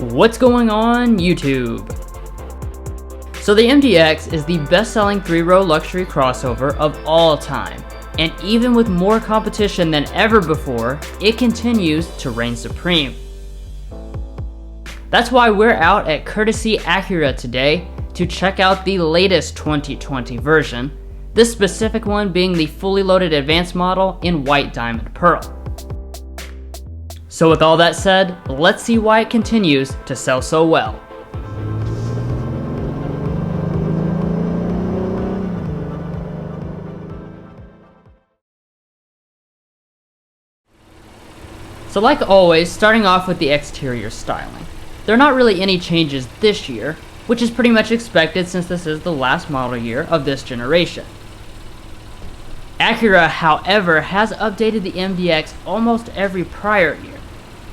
What's going on YouTube? So the MDX is the best-selling 3-row luxury crossover of all time, and even with more competition than ever before, it continues to reign supreme. That's why we're out at Courtesy Acura today to check out the latest 2020 version, this specific one being the fully loaded advanced model in white diamond pearl. So with all that said, let's see why it continues to sell so well. So like always, starting off with the exterior styling. There are not really any changes this year, which is pretty much expected since this is the last model year of this generation. Acura, however, has updated the MDX almost every prior year,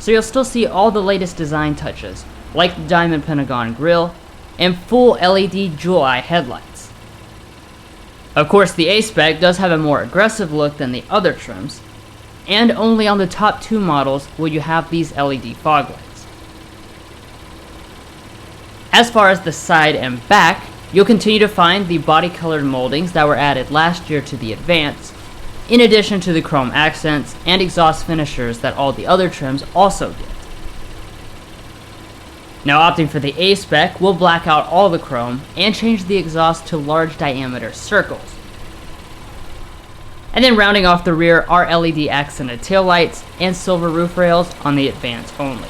so you'll still see all the latest design touches, like the diamond pentagon grille and full LED jewel eye headlights. Of course, the A-Spec does have a more aggressive look than the other trims, and only on the top 2 models will you have these LED fog lights. As far as the side and back, you'll continue to find the body-colored moldings that were added last year to the Advance, in addition to the chrome accents and exhaust finishers that all the other trims also get. Now opting for the A-Spec, we'll black out all the chrome and change the exhaust to large diameter circles. And then rounding off the rear are LED accented taillights and silver roof rails on the Advance only.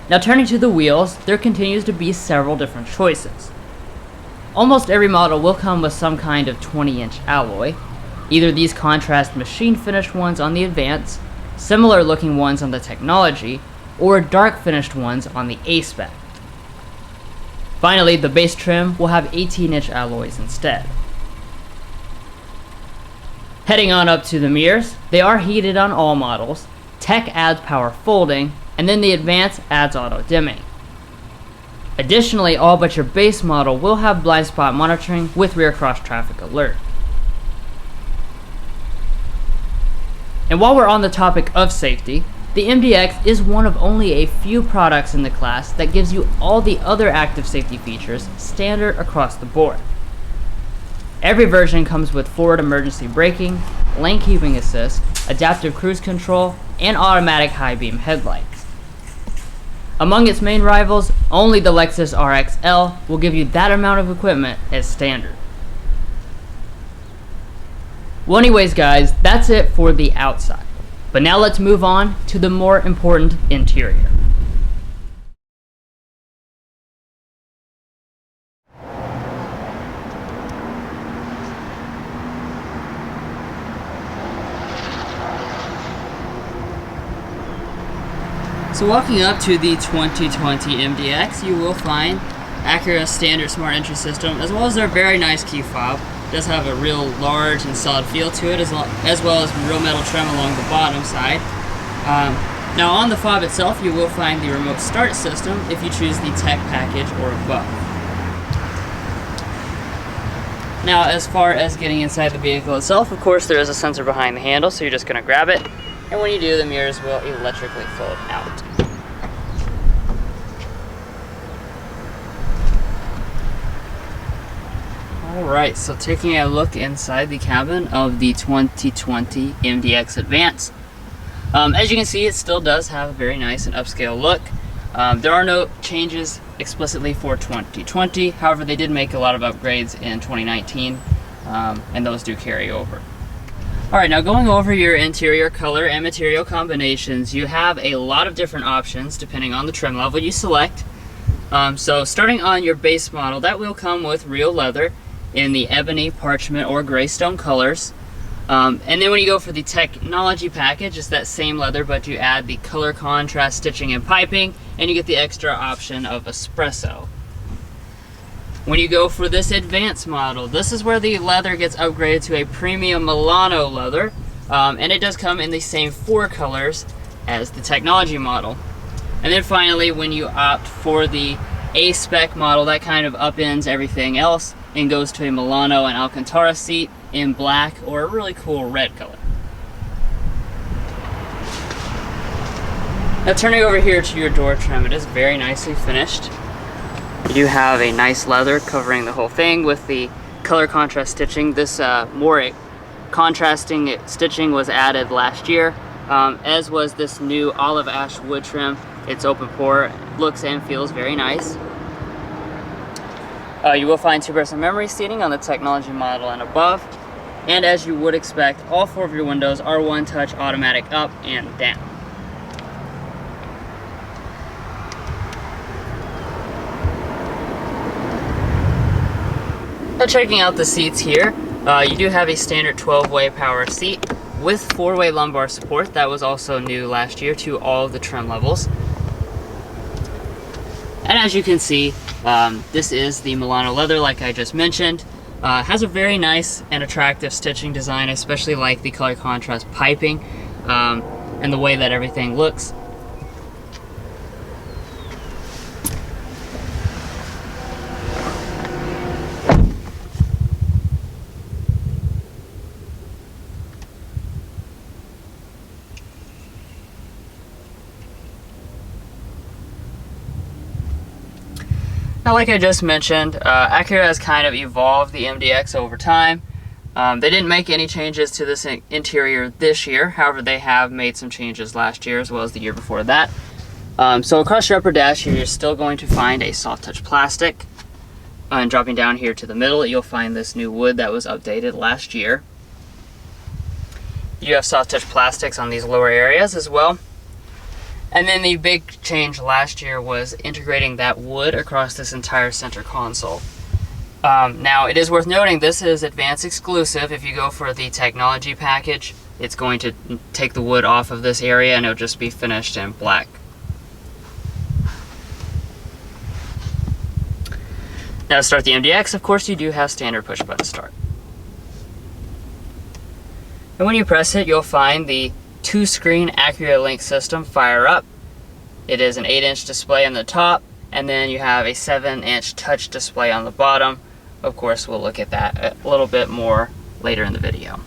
Now turning to the wheels, there continues to be several different choices. Almost every model will come with some kind of 20-inch alloy, either these contrast machine finished ones on the Advance, similar looking ones on the Technology, or dark finished ones on the A-Spec. Finally, the base trim will have 18-inch alloys instead. Heading on up to the mirrors, they are heated on all models, Tech adds power folding, and then the Advance adds auto dimming. Additionally, all but your base model will have blind spot monitoring with rear cross traffic alert. And while we're on the topic of safety, the MDX is one of only a few products in the class that gives you all the other active safety features standard across the board. Every version comes with forward emergency braking, lane keeping assist, adaptive cruise control, and automatic high beam headlights. Among its main rivals, only the Lexus RXL will give you that amount of equipment as standard. Well anyways guys, that's it for the outside. But now let's move on to the more important interior. So walking up to the 2020 MDX, you will find Acura's standard smart entry system, as well as their very nice key fob. It does have a real large and solid feel to it, as well as real metal trim along the bottom side. Now on the fob itself, you will find the remote start system if you choose the Tech package or above. Now as far as getting inside the vehicle itself, of course there is a sensor behind the handle, so you're just going to grab it. And when you do, the mirrors will electrically fold out. Alright, so taking a look inside the cabin of the 2020 MDX Advance. As you can see, it still does have a very nice and upscale look. There are no changes explicitly for 2020, however they did make a lot of upgrades in 2019, and those do carry over. Alright, now going over your interior color and material combinations, you have a lot of different options depending on the trim level you select. So starting on your base model, that will come with real leather in the ebony, parchment, or gray stone colors. And then when you go for the Technology package, it's that same leather, but you add the color contrast stitching and piping, and you get the extra option of espresso. When you go for this Advanced model, this is where the leather gets upgraded to a premium Milano leather, and it does come in the same 4 colors as the Technology model. And then finally, when you opt for the A-Spec model, that kind of upends everything else. and goes to a Milano and Alcantara seat in black or a really cool red color. Now turning over here to your door trim, it is very nicely finished. You do have a nice leather covering the whole thing with the color contrast stitching. This more contrasting stitching was added last year, as was this new olive ash wood trim. It's open pore, looks and feels very nice. You will find 2-person memory seating on the technology model and above. And as you would expect, all 4 of your windows are one-touch automatic up and down. Now checking out the seats here, you do have a standard 12-way power seat with 4-way lumbar support. That was also new last year to all of the trim levels. And as you can see, this is the Milano leather like I just mentioned. Has a very nice and attractive stitching design. I especially like the color contrast piping and the way that everything looks. Now, like I just mentioned, Acura has kind of evolved the MDX over time. They didn't make any changes to this interior this year. However, they have made some changes last year as well as the year before that. So across your upper dash here, you're still going to find a soft touch plastic. And dropping down here to the middle, you'll find this new wood that was updated last year. You have soft touch plastics on these lower areas as well. And then the big change last year was integrating that wood across this entire center console. Now, it is worth noting this is Advanced exclusive. If you go for the technology package, it's going to take the wood off of this area and it'll just be finished in black. Now to start the MDX, of course, you do have standard push button start. And when you press it, you'll find the 2-screen AcuraLink system fire up. It is an 8-inch display on the top, and then you have a 7-inch touch display on the bottom. Of course, we'll look at that a little bit more later in the video.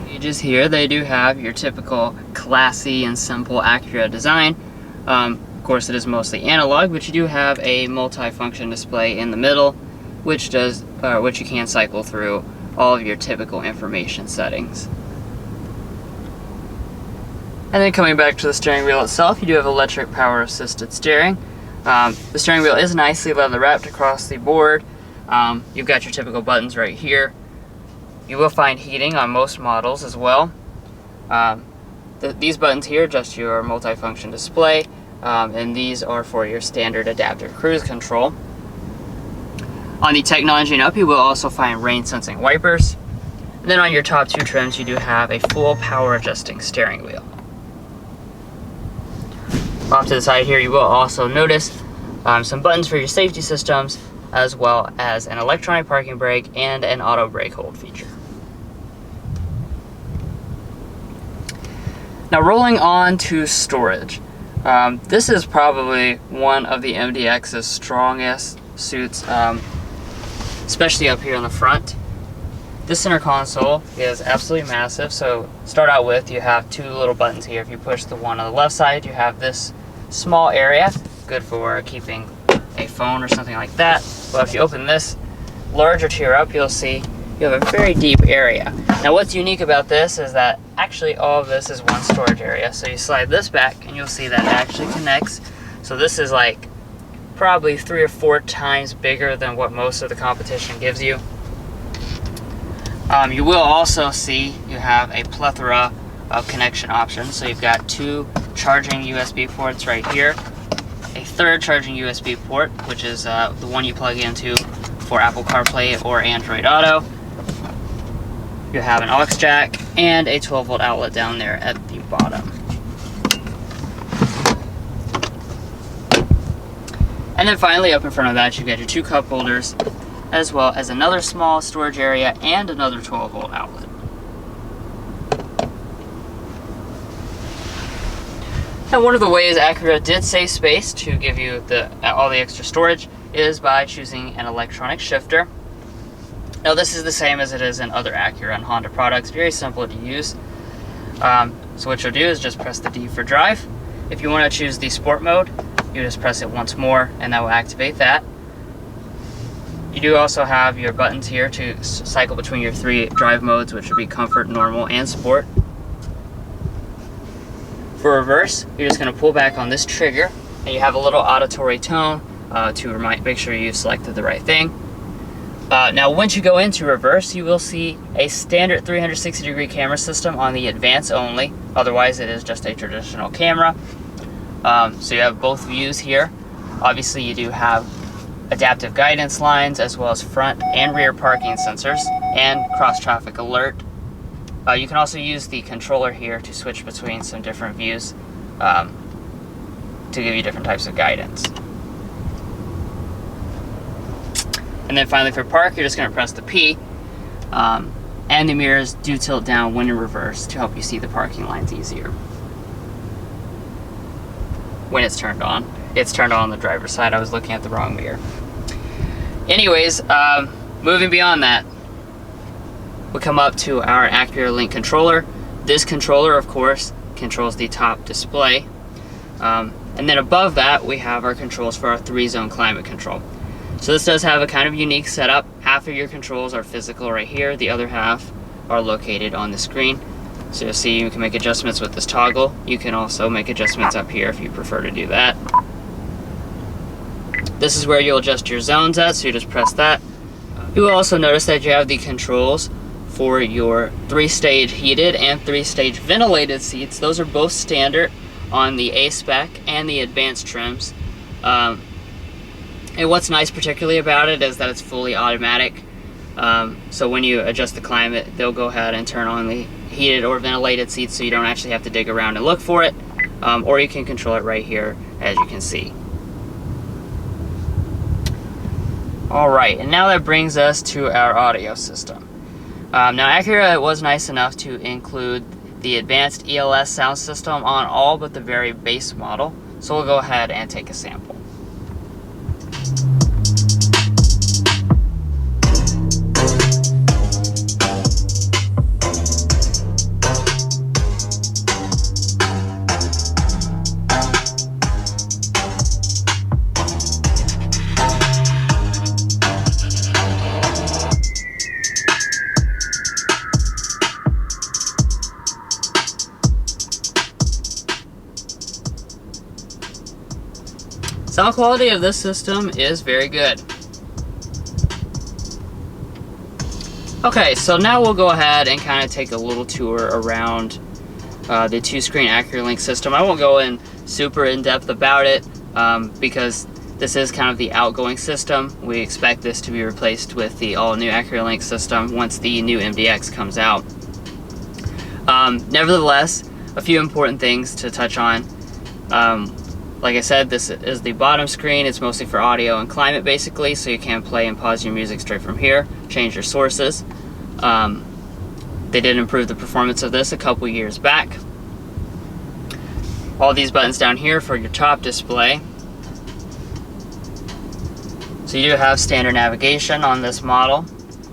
Pages here, they do have your typical classy and simple Acura design. Of course, it is mostly analog, but you do have a multi-function display in the middle, which you can cycle through all of your typical information settings. And then coming back to the steering wheel itself, you do have electric power assisted steering. The steering wheel is nicely leather wrapped across the board. You've got your typical buttons right here. You will find heating on most models as well. These buttons here adjust your multi-function display. And these are for your standard adaptive cruise control. On the technology and up, you will also find rain sensing wipers. And then on your top 2 trims, you do have a full power adjusting steering wheel. Off to the side here, you will also notice some buttons for your safety systems, as well as an electronic parking brake and an auto brake hold feature. Now rolling on to storage. This is probably one of the MDX's strongest suits, especially up here on the front. This center console is absolutely massive. So start out with, you have 2 little buttons here. If you push the one on the left side, you have this small area, good for keeping a phone or something like that. But if you open this larger tier up, you'll see you have a very deep area. Now what's unique about this is that actually all of this is one storage area. So you slide this back and you'll see that it actually connects. So this is like probably 3 or 4 times bigger than what most of the competition gives you. You will also see you have a plethora of connection options. So you've got 2 charging USB ports right here, a 3rd charging USB port, which is the one you plug into for Apple CarPlay or Android Auto. You have an aux jack and a 12-volt outlet down there at the bottom. And then finally, up in front of that, you've got your 2 cup holders, as well as another small storage area and another 12-volt outlet. And one of the ways Acura did save space to give you all the extra storage is by choosing an electronic shifter. Now this is the same as it is in other Acura and Honda products, very simple to use. So what you'll do is just press the D for drive. If you want to choose the sport mode, you just press it once more and that will activate that. You do also have your buttons here to cycle between your 3 drive modes, which would be comfort, normal, and sport. For reverse, you're just going to pull back on this trigger and you have a little auditory tone to make sure you've selected the right thing. Now once you go into reverse, you will see a standard 360-degree camera system on the advance only. Otherwise it is just a traditional camera. So you have both views here. Obviously you do have adaptive guidance lines as well as front and rear parking sensors and cross traffic alert. You can also use the controller here to switch between some different views to give you different types of guidance. And then finally for park, you're just going to press the P, and the mirrors do tilt down when in reverse to help you see the parking lines easier. When it's turned on. It's turned on the driver's side. I was looking at the wrong mirror. Anyways, moving beyond that, we come up to our AcuraLink controller. This controller, of course, controls the top display. And then above that, we have our controls for our 3-zone climate control. So this does have a kind of unique setup. Half of your controls are physical right here. The other half are located on the screen. So you'll see you can make adjustments with this toggle. You can also make adjustments up here if you prefer to do that. This is where you'll adjust your zones at, so you just press that. You will also notice that you have the controls for your 3-stage heated and 3-stage ventilated seats. Those are both standard on the A-Spec and the advanced trims. And what's nice particularly about it is that it's fully automatic. So when you adjust the climate, they'll go ahead and turn on the heated or ventilated seats so you don't actually have to dig around and look for it. Or you can control it right here, as you can see. Alright, and now that brings us to our audio system. Now Acura was nice enough to include the advanced ELS sound system on all but the very base model. So we'll go ahead and take a sample. Sound quality of this system is very good. Okay, so now we'll go ahead and kind of take a little tour around the 2-screen AcuraLink system. I won't go in super in-depth about it because this is kind of the outgoing system. We expect this to be replaced with the all-new AcuraLink system once the new MDX comes out. Nevertheless, a few important things to touch on. Like I said, this is the bottom screen. It's mostly for audio and climate basically, so you can play and pause your music straight from here, change your sources. They did improve the performance of this a couple years back. All these buttons down here for your top display. So you do have standard navigation on this model.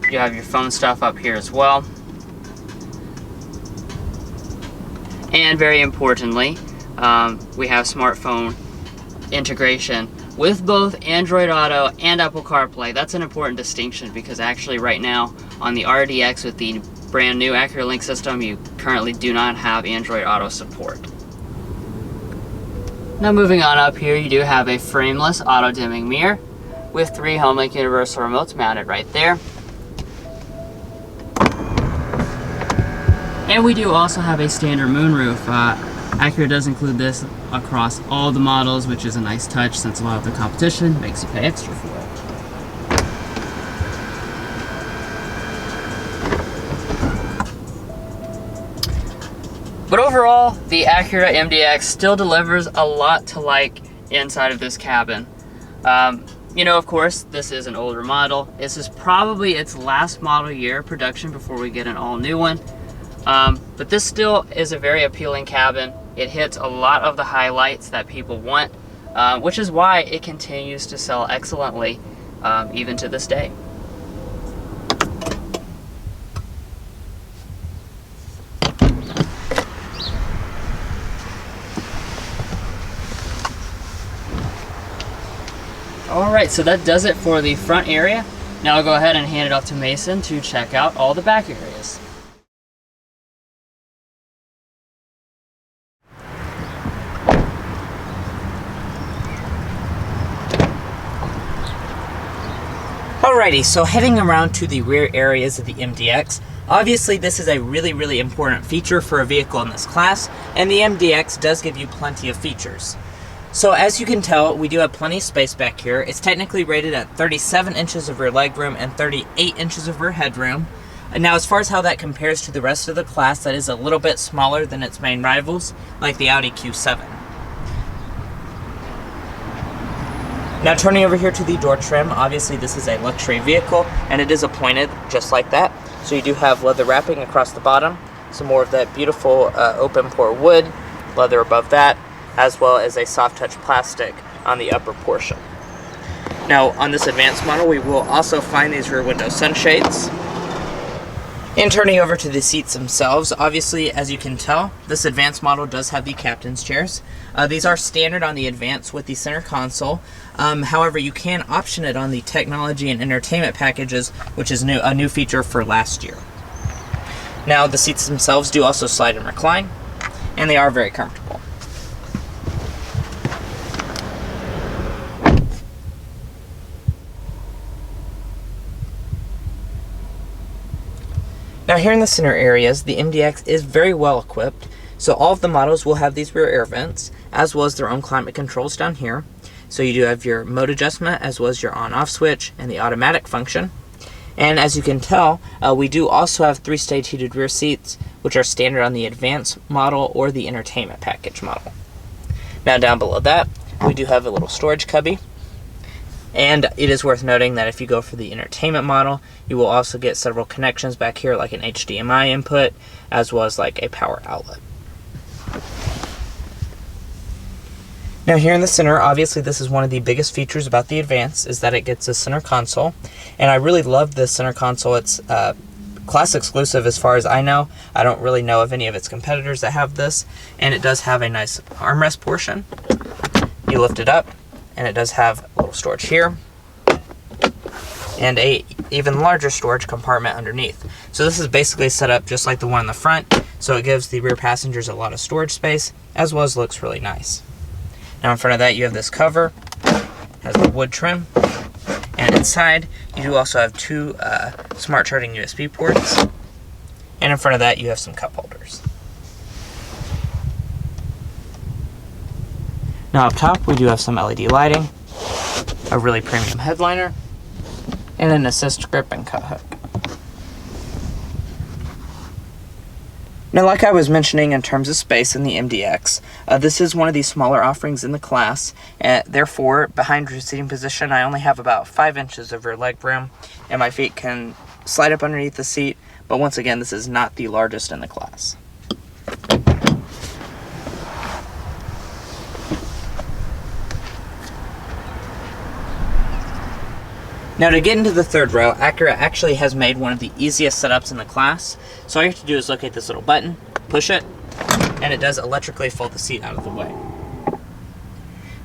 You have your phone stuff up here as well. And very importantly, we have smartphone integration with both Android Auto and Apple CarPlay. That's an important distinction because actually right now on the RDX with the brand new AcuraLink system, you currently do not have Android Auto support. Now moving on up here, you do have a frameless auto dimming mirror with 3 HomeLink universal remotes mounted right there. And we do also have a standard moonroof. Acura does include this across all the models, which is a nice touch since a lot of the competition makes you pay extra for it. But overall, the Acura MDX still delivers a lot to like inside of this cabin. You know, of course, this is an older model. This is probably its last model year production before we get an all-new one. But this still is a very appealing cabin. It hits a lot of the highlights that people want, which is why it continues to sell excellently even to this day. Alright, so that does it for the front area. Now I'll go ahead and hand it off to Mason to check out all the back areas. Alrighty, so heading around to the rear areas of the MDX, obviously this is a really important feature for a vehicle in this class, and the MDX does give you plenty of features. So as you can tell, we do have plenty of space back here. It's technically rated at 37 inches of rear legroom and 38 inches of rear headroom. And now as far as how that compares to the rest of the class, that is a little bit smaller than its main rivals, like the Audi Q7. Now turning over here to the door trim, obviously this is a luxury vehicle and it is appointed just like that. So you do have leather wrapping across the bottom, some more of that beautiful open pore wood, leather above that, as well as a soft touch plastic on the upper portion. Now on this advanced model we will also find these rear window sunshades. And turning over to the seats themselves, obviously as you can tell, this advanced model does have the captain's chairs. These are standard on the Advance with the center console. However, you can option it on the technology and entertainment packages, which is a new feature for last year. Now the seats themselves do also slide and recline, and they are very comfortable. Now here in the center areas, the MDX is very well equipped, so all of the models will have these rear air vents, as well as their own climate controls down here. So you do have your mode adjustment, as well as your on-off switch, and the automatic function. And as you can tell, we do also have 3-stage heated rear seats, which are standard on the Advanced model or the Entertainment package model. Now down below that, we do have a little storage cubby. And it is worth noting that if you go for the Entertainment model, you will also get several connections back here, like an HDMI input, as well as like a power outlet. Now here in the center, obviously this is one of the biggest features about the Advance, is that it gets a center console. And I really love this center console. It's class exclusive as far as I know. I don't really know of any of its competitors that have this. And it does have a nice armrest portion. You lift it up, and it does have a little storage here and a even larger storage compartment underneath. So this is basically set up just like the one in the front, so it gives the rear passengers a lot of storage space, as well as looks really nice. Now in front of that you have this cover, has the wood trim, and inside you do also have two smart charging USB ports, and in front of that you have some cup holders. Now up top we do have some LED lighting, a really premium headliner, and an assist grip and cut hook. Now like I was mentioning in terms of space in the MDX, this is one of the smaller offerings in the class. Therefore, behind seating position I only have about 5 inches of rear leg room, and my feet can slide up underneath the seat, but once again this is not the largest in the class. Now to get into the third row, Acura actually has made one of the easiest setups in the class. So all you have to do is locate this little button, push it, and it does electrically fold the seat out of the way.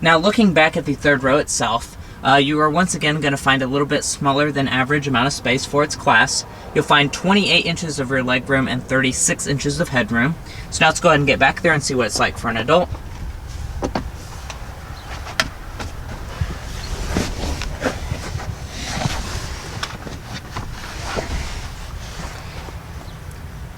Now looking back at the third row itself, you are once again going to find a little bit smaller than average amount of space for its class. You'll find 28 inches of rear legroom and 36 inches of headroom. So now let's go ahead and get back there and see what it's like for an adult.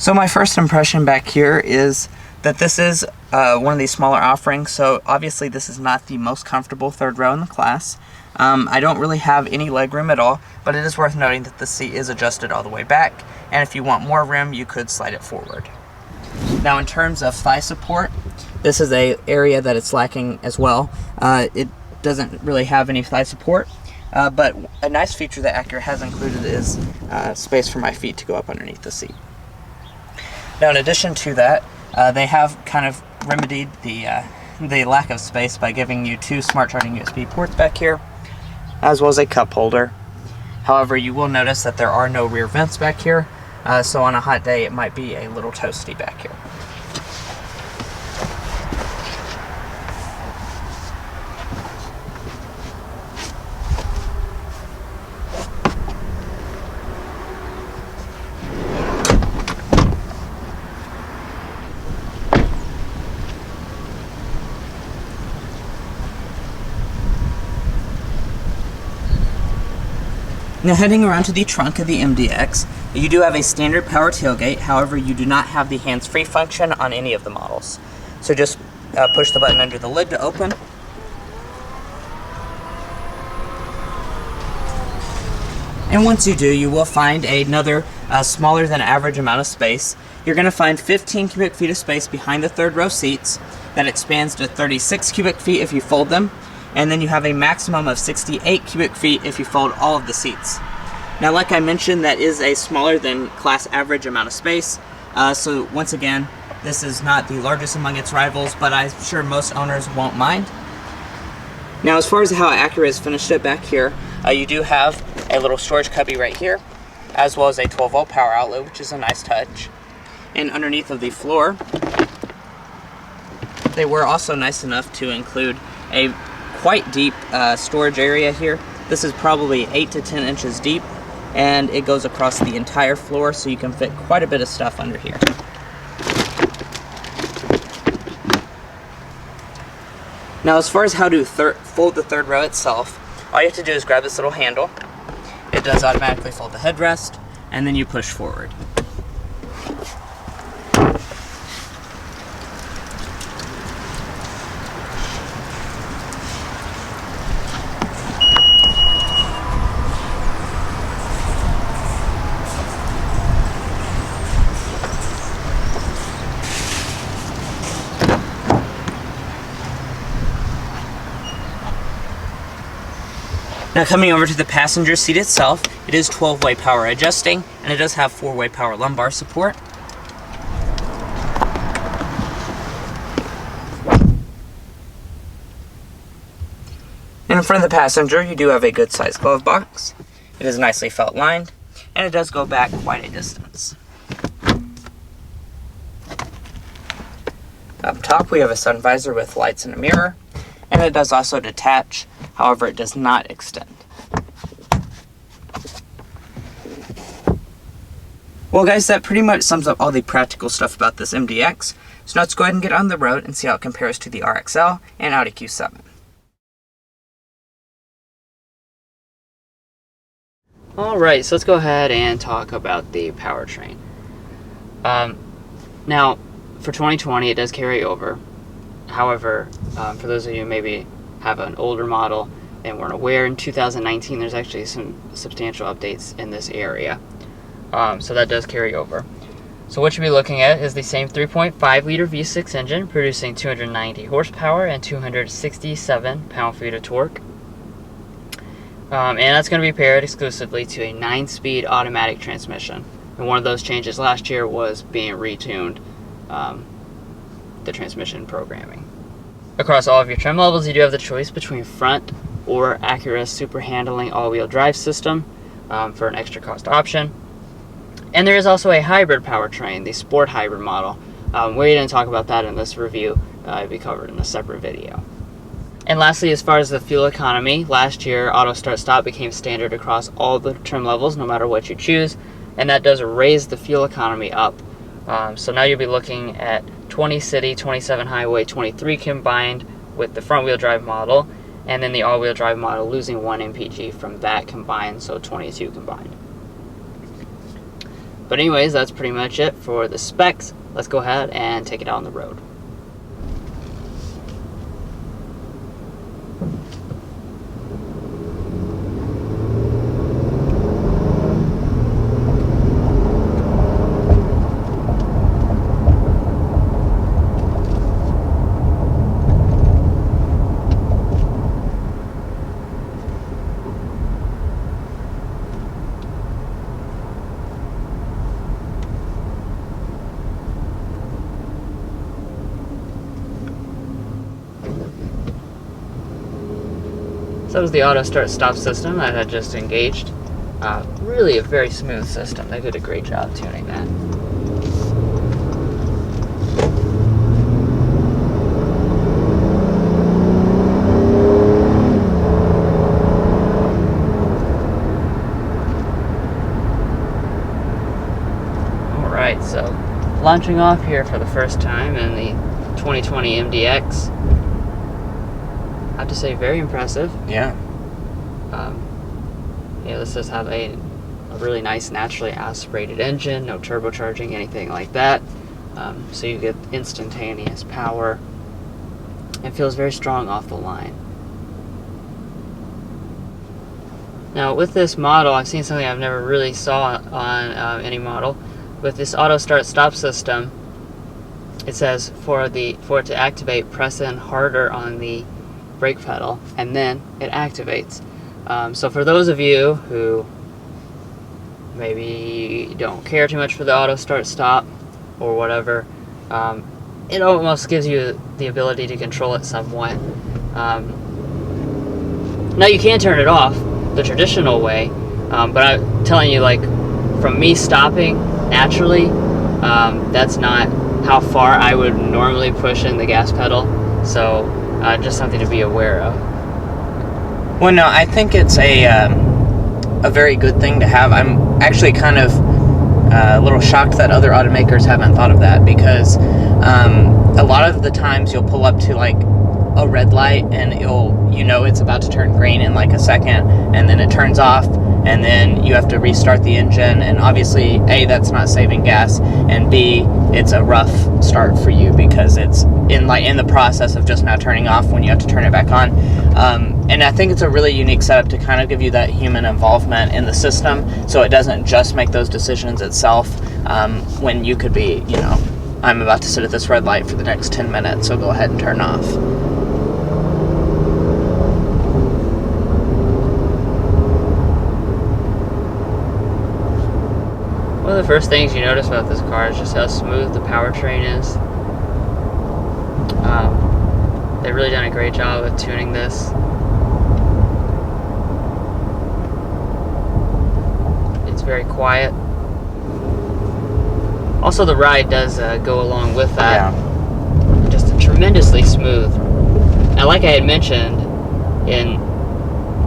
So my first impression back here is that this is one of these smaller offerings, so obviously this is not the most comfortable third row in the class. I don't really have any legroom at all, but it is worth noting that the seat is adjusted all the way back, and if you want more room, you could slide it forward. Now in terms of thigh support, this is an area that it's lacking as well. It doesn't really have any thigh support, but a nice feature that Acura has included is space for my feet to go up underneath the seat. Now in addition to that, they have kind of remedied the lack of space by giving you 2 smart charging USB ports back here, as well as a cup holder. However, you will notice that there are no rear vents back here, so on a hot day it might be a little toasty back here. Now heading around to the trunk of the MDX, you do have a standard power tailgate, however you do not have the hands-free function on any of the models. So just push the button under the lid to open. And once you do, you will find another smaller than average amount of space. You're going to find 15 cubic feet of space behind the third row seats. That expands to 36 cubic feet if you fold them. And then you have a maximum of 68 cubic feet if you fold all of the seats. Now, like I mentioned, that is a smaller than class average amount of space. So once again, this is not the largest among its rivals, but I'm sure most owners won't mind. Now, as far as how Acura has finished it back here, you do have a little storage cubby right here, as well as a 12-volt power outlet, which is a nice touch. And underneath of the floor, they were also nice enough to include a quite deep storage area here. This is probably 8 to 10 inches deep, and it goes across the entire floor, so you can fit quite a bit of stuff under here. Now, as far as how to fold the third row itself, all you have to do is grab this little handle. It does automatically fold the headrest, and then you push forward. Now, coming over to the passenger seat itself, it is 12-way power adjusting, and it does have 4-way power lumbar support. And in front of the passenger, you do have a good sized glove box. It is nicely felt lined, and it does go back quite a distance. Up top, we have a sun visor with lights and a mirror, and it does also detach. However, it does not extend. Well, guys, that pretty much sums up all the practical stuff about this MDX. So now let's go ahead and get on the road and see how it compares to the RXL and Audi Q7. Alright, so let's go ahead and talk about the powertrain. Now, for 2020, it does carry over. However, for those of you who maybe have an older model and weren't aware, in 2019 there's actually some substantial updates in this area, so that does carry over. So what you'll be looking at is the same 3.5 liter V6 engine producing 290 horsepower and 267 pound-feet of torque, and that's going to be paired exclusively to a 9-speed automatic transmission. And one of those changes last year was being retuned, the transmission programming. Across all of your trim levels, you do have the choice between front or Acura's super handling all-wheel drive system for an extra cost option. And there is also a hybrid powertrain, the Sport Hybrid model. We didn't talk about that in this review. It'll be covered in a separate video. And lastly, as far as the fuel economy, last year auto start stop became standard across all the trim levels, no matter what you choose, and that does raise the fuel economy up. So now you'll be looking at 20 city, 27 highway, 23 combined with the front wheel drive model, and then the all-wheel drive model losing 1 mpg from that combined, so 22 combined. But anyways, that's pretty much it for the specs. Let's go ahead and take it out on the road. So was the auto start stop system that had just engaged. Really a very smooth system. They did a great job tuning that. Alright, so launching off here for the first time in the 2020 MDX. I have to say, very impressive. Yeah. Yeah, this does have a really nice naturally aspirated engine, no turbocharging, anything like that. So you get instantaneous power. It feels very strong off the line. Now with this model, I've seen something I've never really saw on any model. With this auto start stop system, it says for it to activate, press in harder on the brake pedal and then it activates. So for those of you who maybe don't care too much for the auto start stop or whatever, it almost gives you the ability to control it somewhat. Now you can turn it off the traditional way, but I'm telling you, like, from me stopping naturally, that's not how far I would normally push in the gas pedal. So just something to be aware of. Well, no, I think it's a very good thing to have. I'm actually kind of a little shocked that other automakers haven't thought of that, because a lot of the times you'll pull up to like a red light and it's about to turn green in like a second, and then it turns off, and then you have to restart the engine, and obviously A, that's not saving gas, and B, it's a rough start for you because it's in the process of just now turning off when you have to turn it back on. And I think it's a really unique setup to kind of give you that human involvement in the system, so it doesn't just make those decisions itself, when you could be, I'm about to sit at this red light for the next 10 minutes, so go ahead and turn off. One of the first things you notice about this car is just how smooth the powertrain is. They've really done a great job of tuning this. It's very quiet. Also, the ride does go along with that. Yeah. Just tremendously smooth. And like I had mentioned, in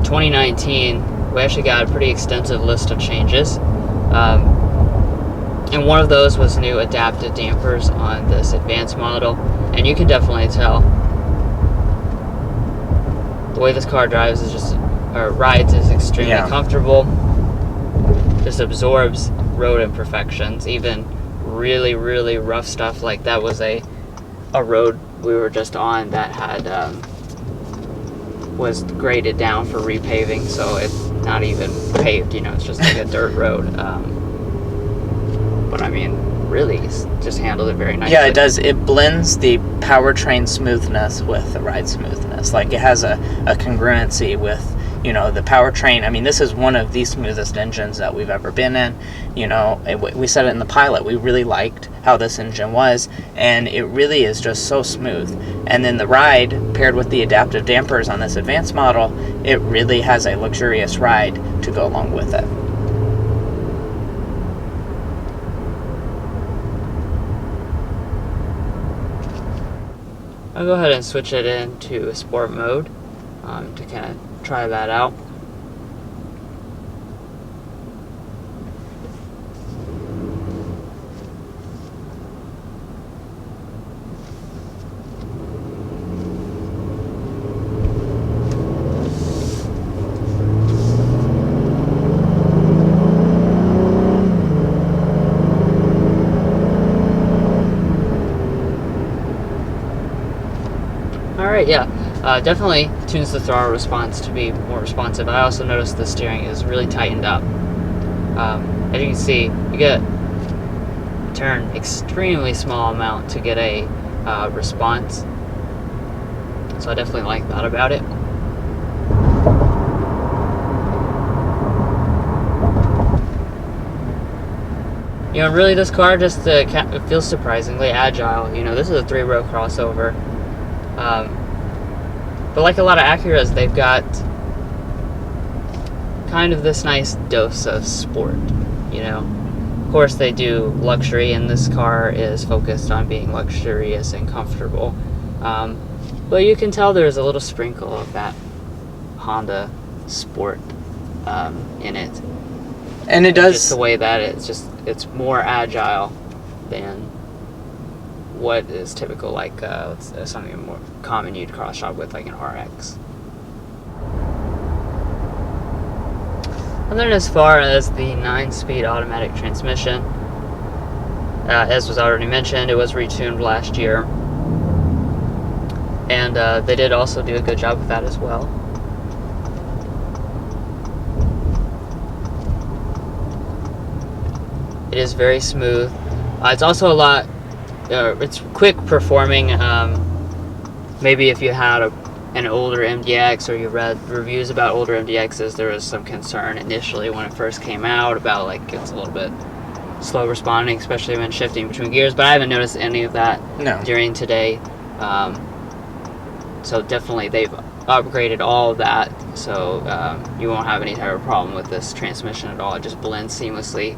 2019, we actually got a pretty extensive list of changes. And one of those was new adaptive dampers on this advanced model, and you can definitely tell the way this car rides is extremely comfortable. Just absorbs road imperfections, even really, really rough stuff. Like that was a road we were just on that had was graded down for repaving, so it's not even paved, it's just like a dirt road. But I mean, really, it's just handled it very nicely. Yeah, it does. It blends the powertrain smoothness with the ride smoothness. Like, it has a congruency with, the powertrain. I mean, this is one of the smoothest engines that we've ever been in. We said it in the pilot. We really liked how this engine was, and it really is just so smooth. And then the ride, paired with the adaptive dampers on this advanced model, it really has a luxurious ride to go along with it. I'll go ahead and switch it into sport mode to kind of try that out. Alright, yeah, definitely tunes the throttle response to be more responsive. I also noticed the steering is really tightened up. As you can see, you get turn extremely small amount to get a response. So I definitely like that about it. Really this car just it feels surprisingly agile. This is a 3-row crossover. But like a lot of Acuras, they've got kind of this nice dose of sport, you know. Of course, they do luxury, and this car is focused on being luxurious and comfortable. But you can tell there's a little sprinkle of that Honda sport in it. And it does... Just the way that it's more agile than what is typical, like something more common you'd cross shop with, like an RX. And then as far as the 9-speed automatic transmission, as was already mentioned, it was retuned last year. And they did also do a good job with that as well. It is very smooth. It's also a lot, it's quick performing. Maybe if you had an older MDX, or you read reviews about older MDXs, there was some concern initially when it first came out about like it's a little bit slow responding, especially when shifting between gears, but I haven't noticed any of that during today. So definitely they've upgraded all of that, so you won't have any type of problem with this transmission at all. It just blends seamlessly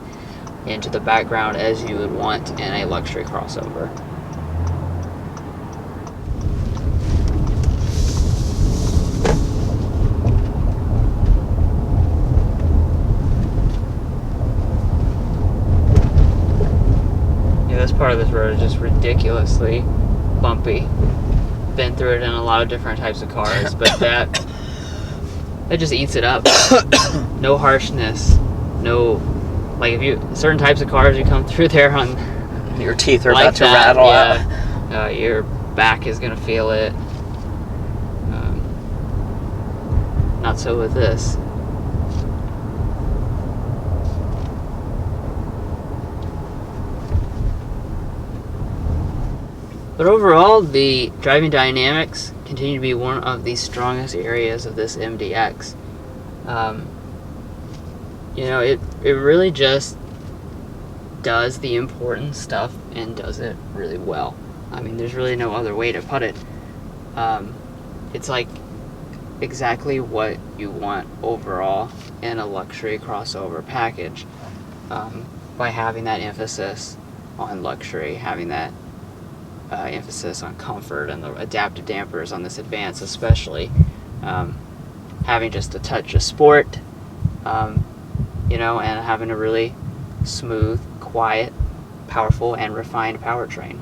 into the background as you would want in a luxury crossover. This part of this road is just ridiculously bumpy. Been through it in a lot of different types of cars, but that just eats it up. No harshness, no, like if you, certain types of cars, you come through there on, your teeth are like about to rattle out. Your back is gonna feel it. Not so with this. But overall, the driving dynamics continue to be one of the strongest areas of this MDX. You know, it really just does the important stuff and does it really well. I mean, there's really no other way to put it. It's like exactly what you want overall in a luxury crossover package, by having that emphasis on luxury, having that emphasis on comfort and the adaptive dampers on this Advance especially, having just a touch of sport, you know, and having a really smooth, quiet, powerful, and refined powertrain.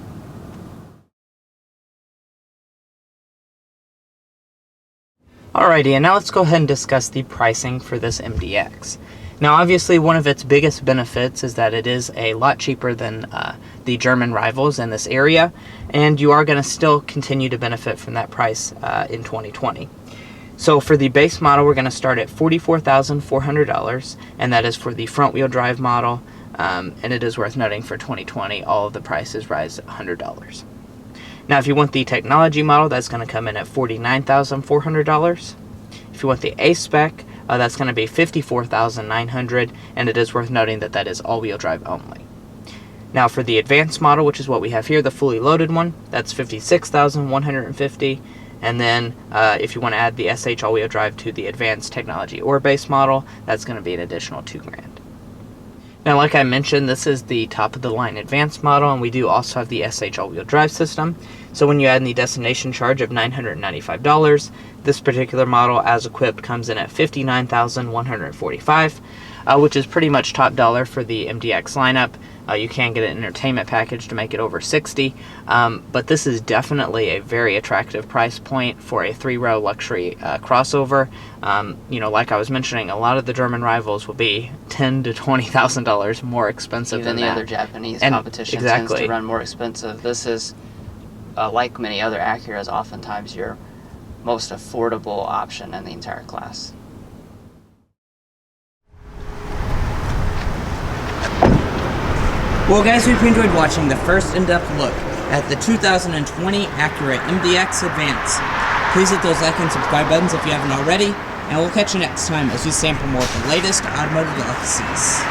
Alrighty, and now let's go ahead and discuss the pricing for this MDX. Now, obviously, one of its biggest benefits is that it is a lot cheaper than the German rivals in this area, and you are going to still continue to benefit from that price in 2020. So for the base model, we're going to start at $44,400, and that is for the front-wheel drive model, and it is worth noting for 2020, all of the prices rise $100. Now, if you want the technology model, that's going to come in at $49,400. If you want the A-Spec, that's going to be $54,900, and it is worth noting that that is all-wheel drive only. Now for the advanced model, which is what we have here, the fully loaded one, that's $56,150, and then if you want to add the SH all-wheel drive to the advanced technology or base model, that's going to be an additional $2,000. Now, like I mentioned, this is the top-of-the-line advanced model, and we do also have the SH all-wheel drive system. So when you add in the destination charge of $995, this particular model, as equipped, comes in at $59,145, which is pretty much top dollar for the MDX lineup. You can get an entertainment package to make it over $60, but this is definitely a very attractive price point for a 3-row luxury crossover. You know, like I was mentioning, a lot of the German rivals will be $10,000 to $20,000 more expensive than the that. Other Japanese competition tends to run more expensive. This is, like many other Acuras, oftentimes your most affordable option in the entire class. Well, guys, we hope you enjoyed watching the first in-depth look at the 2020 Acura MDX Advance. Please hit those like and subscribe buttons if you haven't already, and we'll catch you next time as we sample more of the latest automotive delicacies.